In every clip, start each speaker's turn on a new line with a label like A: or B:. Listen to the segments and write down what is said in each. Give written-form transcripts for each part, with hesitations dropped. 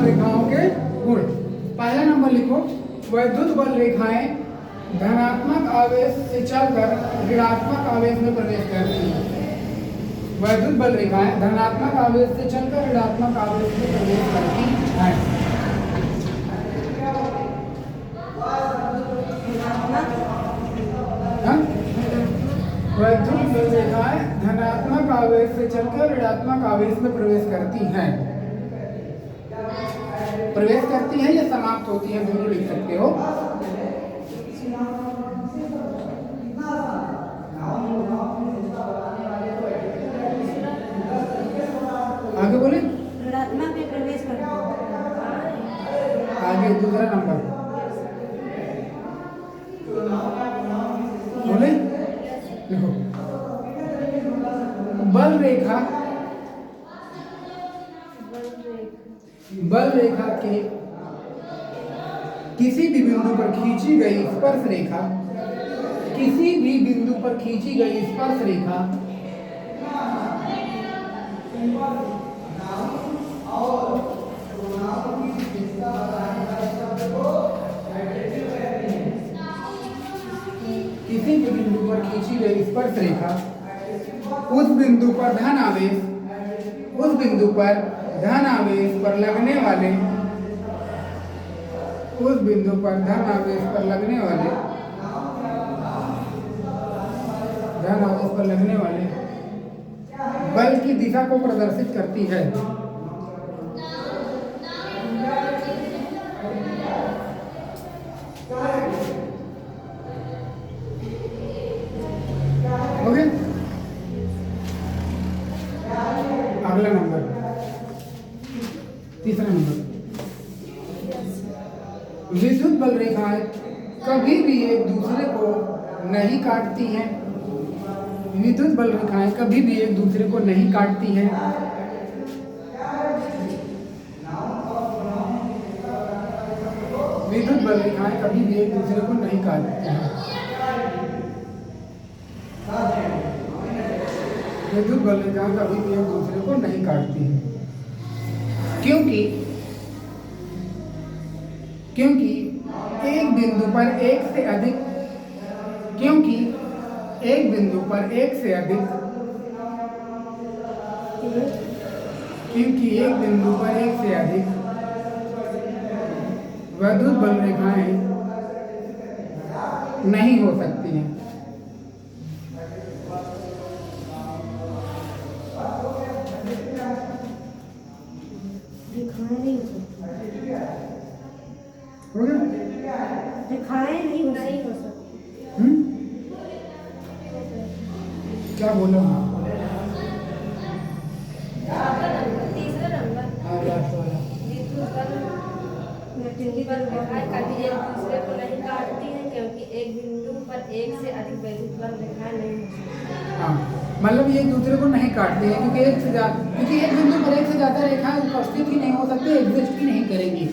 A: बल रेखाओं के गुण। पहला नंबर लिखो, वैद्युत बल रेखाएं धनात्मक आवेश से चलकर ऋणात्मक आवेश में प्रवेश करती हैं। वैद्युत बल रेखाएं धनात्मक आवेश से चलकर ऋणात्मक आवेश में प्रवेश करती हैं। वैद्युत बल रेखाएं धनात्मक आवेश से चलकर ऋणात्मक आवेश में प्रवेश करती हैं। प्रवेश करती हैं या समाप्त होती हैं, दोनों लिख सकते हो। आगे बोले,
B: ऋणात्मक में प्रवेश करती हैं।
A: आगे दूसरा नंबर बोले, देखो बल रेखा के किसी भी बिंदु पर खींची गई स्पर्श रेखा, किसी भी बिंदु पर खींची गई स्पर्श रेखा किसी भी बिंदु पर खींची गई स्पर्श रेखा उस बिंदु पर धन आवेश, उस बिंदु पर धन आवेश पर लगने वाले, उस बिंदु पर धन आवेश पर लगने वाले, धन आवेश पर लगने वाले बल की दिशा को प्रदर्शित करती है। ओके, अगला नंबर, तीसरा नंबर, विद्युत बल रेखाएं कभी भी एक दूसरे को नहीं काटती हैं। विद्युत बल रेखाएं कभी भी एक दूसरे को नहीं काटती हैं। विद्युत बल रेखाएं कभी भी एक दूसरे को नहीं काटती हैं। विद्युत बल रेखाएं कभी भी एक दूसरे को नहीं काटती हैं, क्योंकि एक बिंदु पर एक से अधिक, क्योंकि एक बिंदु पर एक से अधिक, क्योंकि एक बिंदु पर एक से अधिक विद्युत बल रेखाएं नहीं हो सकती हैं। हो गया?
B: रेखाएं नहीं हो सकती।
A: क्या बोला?
C: तीसरा नंबर,
A: हाँ, लास्ट वाला।
C: विद्युत बल रेखाएं कभी एक दूसरे को नहीं काटती हैं, क्योंकि एक बिंदु पर एक से अधिक विद्युत बल रेखाएं नहीं हो सकती।
A: हाँ, मतलब ये एक दूसरे को नहीं काटते हैं, क्योंकि एक बिंदु पर एक से ज्यादा रेखाएं उपस्थित ही नहीं हो सकती, एग्जिस्ट ही नहीं करेंगी।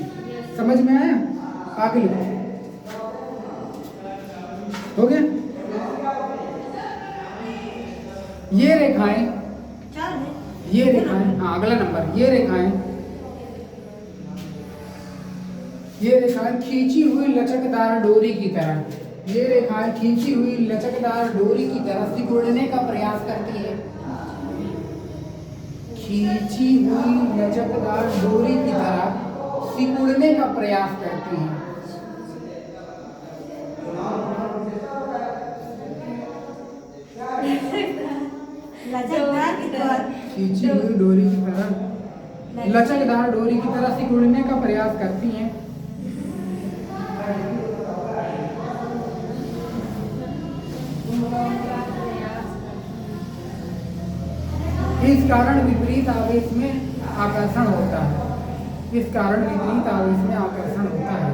A: समझ में आया? आगे लिखो। हो गया? ये रेखाएं, ये रेखाएं, हाँ अगला नंबर, ये रेखाएं खींची हुई लचकदार डोरी की तरह, ये रेखाएं खींची हुई लचकदार डोरी की तरह सिकुड़ने का प्रयास करती है। खींची हुई लचकदार डोरी की तरह सिकुड़ने का प्रयास करती है। खींची हुई डोरी की तरह, लचकदार डोरी की तरह सिकुड़ने का प्रयास करती हैं। इस कारण विपरीत आवेश में आकर्षण होता है। इस कारण विपरीत आवेश में आकर्षण होता है।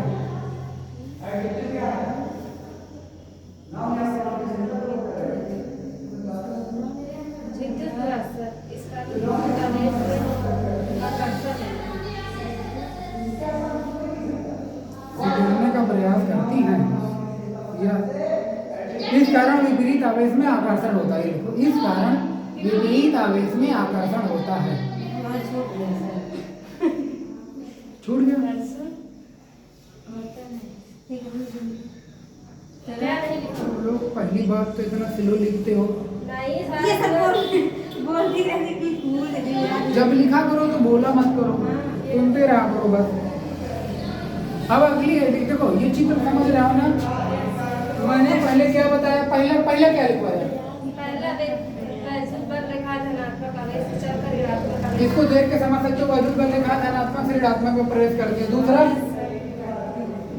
A: सिकुड़ने का प्रयास करती हैं। इस कारण विपरीत आवेश में आकर्षण होता है। देखो, इस कारण विपरीत आवेश में आकर्षण होता है। छूट गया।
C: परसों होता है क्या नहीं लिखा?
A: तुम लोग पहली बात तो इतना स्लो लिखते हो।
C: नहीं
B: ये सब बोलती रहती कि भूल गई।
A: जब लिखा करो तो बोला मत करो, सुनते रहा करो बस। अब अगली है, देखो ये चित्र समझ रहे हो ना? मैंने पहले क्या बताया, पहला क्या लिखवाया?
C: पहला वैद्युत बल रेखा धनात्मक आवेश से चलकर ऋणात्मक आवेश
A: इसको देख के समझ सकते हो, वैद्युत बल रेखा धनात्मक से ऋणात्मक में प्रवेश करती है। दूसरा,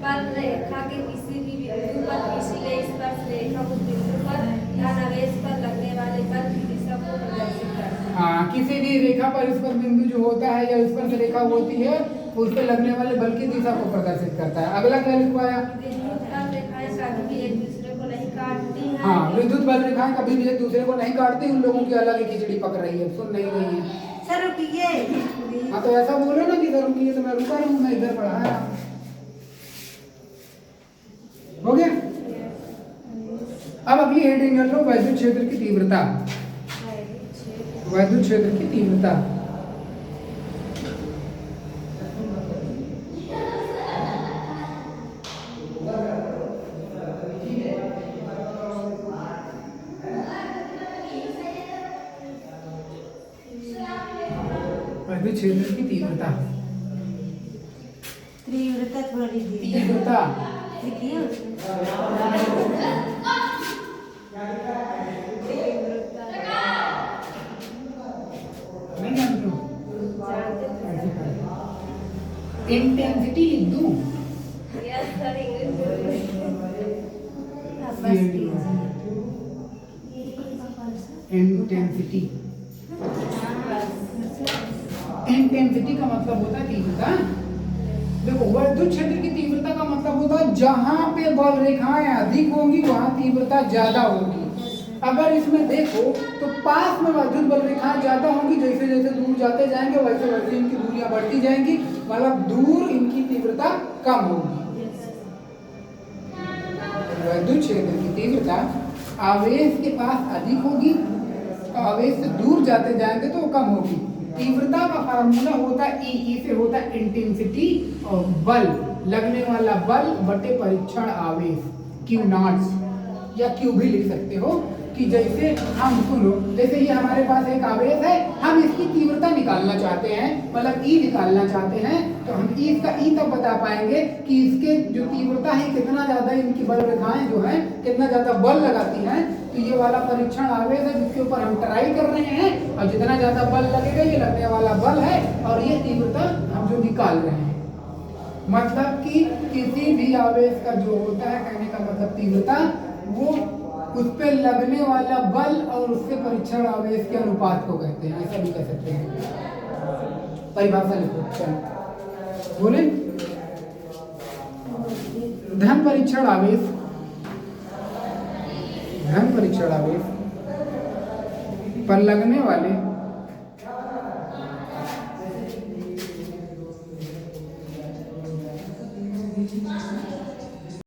C: बल रेखा के किसी भी बिंदु पर खींची स्पर्श रेखा उस बिंदु पर धन आवेश पर लगने वाले बल की दिशा को प्रदर्शित करती है।
A: हाँ, किसी भी रेखा पर स्पर्श बिंदु जो होता है या स्पर्श रेखा होती है, उस पर लगने वाले बल की दिशा को प्रदर्शित करता है। अगला क्या लिखवाया?
C: विद्युत बल रेखाएं कभी भी एक दूसरे को नहीं काटती हैं।
A: हाँ, विद्युत बल रेखाएं कभी भी एक दूसरे को नहीं काटती, उन लोगों की अलग ही खिचड़ी पक रही है, सुन नहीं रही है।
B: सर रुकिए।
A: हाँ, तो ऐसा बोलो ना कि सर रुकिए, तो मैं रुका रहूँ, मैं इधर पढ़ा रहा हूँ। हो गया? अब अगली हेडिंग कर लो, वैद्युत क्षेत्र की तीव्रता। वैद्युत क्षेत्र की तीव्रता। वैद्युत क्षेत्र की तीव्रता।
B: तीव्रता थोड़ा लिखिए।
A: तीव्रता
B: लिखिए।
A: नहीं जानते हो? इंटेंसिटी लिख दूं?
C: Yes sir, English
A: intensity. Intensity का मतलब होता है तीव्रता। देखो, वैद्युत क्षेत्र की तीव्रता का मतलब होता है जहां पे बल रेखाएं अधिक होंगी वहां तीव्रता ज्यादा होगी। अगर इसमें देखो तो पास में वैद्युत बल रेखाएं ज्यादा होंगी, जैसे जैसे दूर जाते जाएंगे वैसे वैसे इनकी दूरियां बढ़ती जाएंगी, मतलब दूर इनकी तीव्रता कम होगी। वैद्युत क्षेत्र की तीव्रता आवेश के पास अधिक होगी, आवेश से दूर जाते जाएंगे तो वो कम होगी। तीव्रता का फार्मूला होता है ई से होता है इंटेंसिटी और बल, लगने वाला बल बटे परीक्षण आवेश, क्यू नॉट या क्यू भी लिख सकते हो। कि जैसे हम सुनो, जैसे ये हमारे पास एक आवेश है, हम इसकी तीव्रता निकालना चाहते हैं, मतलब ई निकालना चाहते हैं, तो हम इसका ई तब बता पाएंगे कि इसके जो तीव्रता है कितना ज्यादा, इनकी बल रेखाएं जो है कितना ज्यादा बल लगाती हैं। तो ये वाला परीक्षण आवेश है जिसके ऊपर हम ट्राई कर रहे हैं, और जितना ज्यादा बल लगेगा ये लगने वाला बल है, और ये तीव्रता हम जो निकाल रहे हैं। मतलब कि किसी भी आवेश का जो होता है, कहने का मतलब तीव्रता, वो उस पे लगने वाला बल और उसके परीक्षण आवेश के अनुपात को कहते हैं, ऐसा भी कह सकते हैं। परिभाषा लिखो, चलो बोले। धन परीक्षण आवेश, धन परीक्षण आवेश पर लगने वाले